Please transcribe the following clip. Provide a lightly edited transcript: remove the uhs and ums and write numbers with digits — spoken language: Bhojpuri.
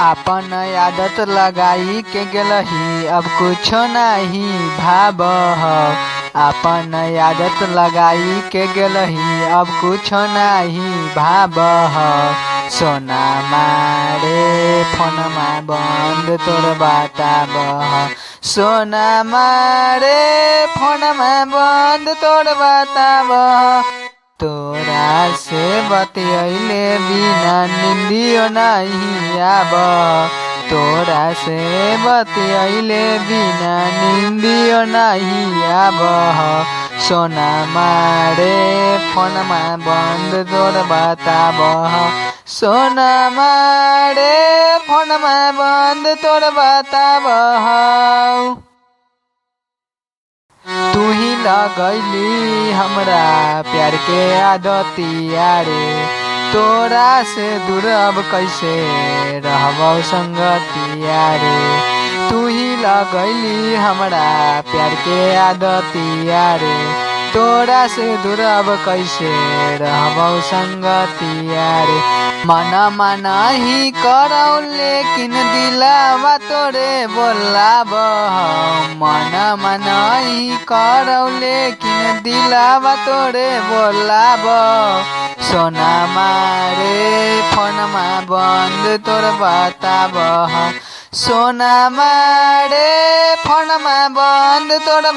आपन आदत लगाई के गेलही अब कुछो नाही भाबह। आपन आदत लगाई के गेलही अब कुछो नाही भाबह। सोना मारे फोनमा बंद तोर बताबह। सोना मारे फोनमा बंद तोर बताबह। तोरा से बतियैले बिना निंदियो नहीं आबह। तोरा से बतियैले बिना निंदियो नहीं आबह। सोना मारे फोनमा बंद तोर बताबह। सोना मारे फोनमा बंद तोर बताबह। तू ही लगैली हमरा प्यार के आदतिया रे। तोरा से दूर अब कैसे रहबौ संगतिया रे। तू ही लगैली हमरा प्यार के आदतिया रे। तोरा से दूर अब कैसे रहबौ संगतिया रे। मना ही करौ लेकिन दिलावा तोरे बोलाबह। मना ही करौ लेकिन दिलावा तोरे बोलाबह। सोना मारे फोनमा बंद तोर बताबह। सोना मारे फोनमा बंद तोर